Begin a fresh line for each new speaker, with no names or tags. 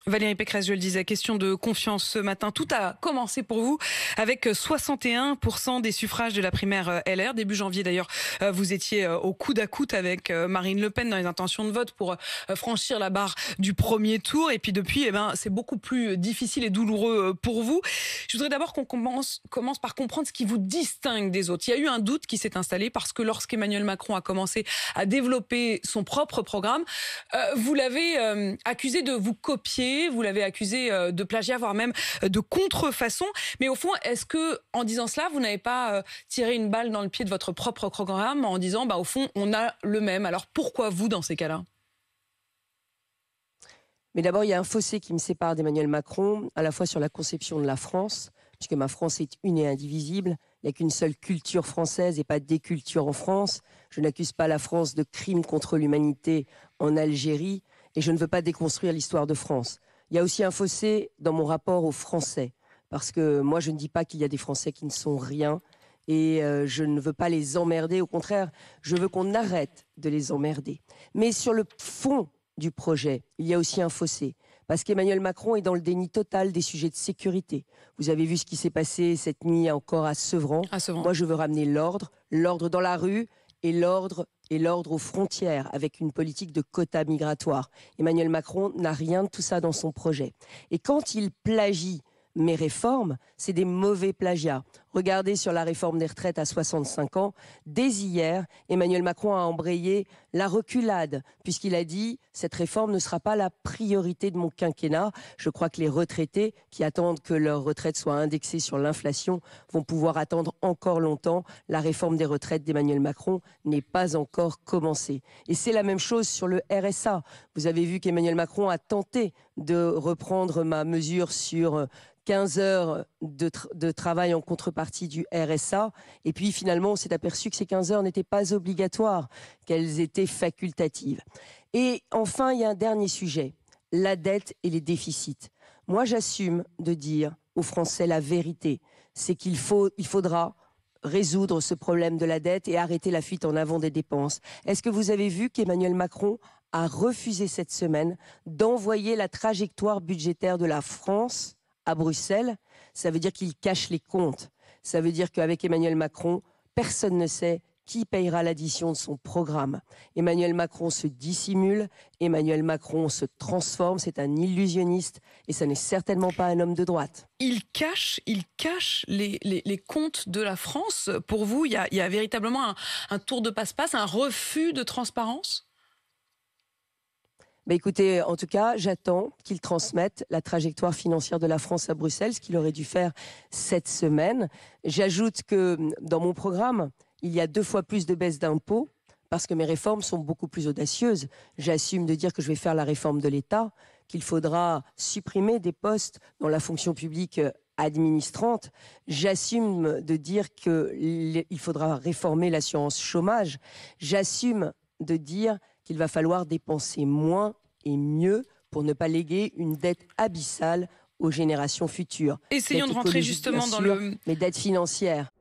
Valérie Pécresse, je le disais, question de confiance ce matin. Tout a commencé pour vous avec 61% des suffrages de la primaire LR. Début janvier d'ailleurs, vous étiez au coude à coude avec Marine Le Pen dans les intentions de vote pour franchir la barre du premier tour. Et puis depuis, c'est beaucoup plus difficile et douloureux pour vous. Je voudrais d'abord qu'on commence par comprendre ce qui vous distingue des autres. Il y a eu un doute qui s'est installé parce que lorsqu'Emmanuel Macron a commencé à développer son propre programme, vous l'avez accusé de vous copier. Vous l'avez accusé de plagiat, voire même de contrefaçon. Mais au fond, est-ce que, en disant cela, vous n'avez pas tiré une balle dans le pied de votre propre programme en disant, au fond, on a le même. Alors pourquoi vous dans ces cas-là?
Mais d'abord, il y a un fossé qui me sépare d'Emmanuel Macron, à la fois sur la conception de la France, puisque ma France est une et indivisible. Il n'y a qu'une seule culture française et pas des cultures en France. Je n'accuse pas la France de crimes contre l'humanité en Algérie et je ne veux pas déconstruire l'histoire de France. Il y a aussi un fossé dans mon rapport aux Français, parce que moi, je ne dis pas qu'il y a des Français qui ne sont rien et je ne veux pas les emmerder. Au contraire, je veux qu'on arrête de les emmerder. Mais sur le fond du projet, il y a aussi un fossé. Parce qu'Emmanuel Macron est dans le déni total des sujets de sécurité. Vous avez vu ce qui s'est passé cette nuit encore à Sevran. Moi, je veux ramener l'ordre dans la rue et l'ordre aux frontières avec une politique de quotas migratoires. Emmanuel Macron n'a rien de tout ça dans son projet. Et quand il plagie mes réformes, c'est des mauvais plagiats. Regardez sur la réforme des retraites à 65 ans. Dès hier, Emmanuel Macron a embrayé la reculade, puisqu'il a dit « cette réforme ne sera pas la priorité de mon quinquennat ». Je crois que les retraités qui attendent que leur retraite soit indexée sur l'inflation vont pouvoir attendre encore longtemps. La réforme des retraites d'Emmanuel Macron n'est pas encore commencée. Et c'est la même chose sur le RSA. Vous avez vu qu'Emmanuel Macron a tenté de reprendre ma mesure sur 15 heures de travail en contrepartie du RSA. Et puis finalement, on s'est aperçu que ces 15 heures n'étaient pas obligatoires, qu'elles étaient facultatives. Et enfin, il y a un dernier sujet, la dette et les déficits. Moi, j'assume de dire aux Français la vérité. C'est qu'il faudra résoudre ce problème de la dette et arrêter la fuite en avant des dépenses. Est-ce que vous avez vu qu'Emmanuel Macron a refusé cette semaine d'envoyer la trajectoire budgétaire de la France à Bruxelles? Ça veut dire qu'il cache les comptes. Ça veut dire qu'avec Emmanuel Macron, personne ne sait qui payera l'addition de son programme. Emmanuel Macron se dissimule, Emmanuel Macron se transforme, c'est un illusionniste et ça n'est certainement pas un homme de droite.
Il cache les comptes de la France. Pour vous, il y a véritablement un tour de passe-passe, un refus de transparence?
Écoutez, en tout cas, j'attends qu'il transmette la trajectoire financière de la France à Bruxelles, ce qu'il aurait dû faire cette semaine. J'ajoute que dans mon programme, il y a 2 fois plus de baisse d'impôts parce que mes réformes sont beaucoup plus audacieuses. J'assume de dire que je vais faire la réforme de l'État, qu'il faudra supprimer des postes dans la fonction publique administrante. J'assume de dire qu'il faudra réformer l'assurance chômage. J'assume de dire qu'il va falloir dépenser moins et mieux pour ne pas léguer une dette abyssale aux générations futures.
Essayons de rentrer justement dans le...
Mais dette financière.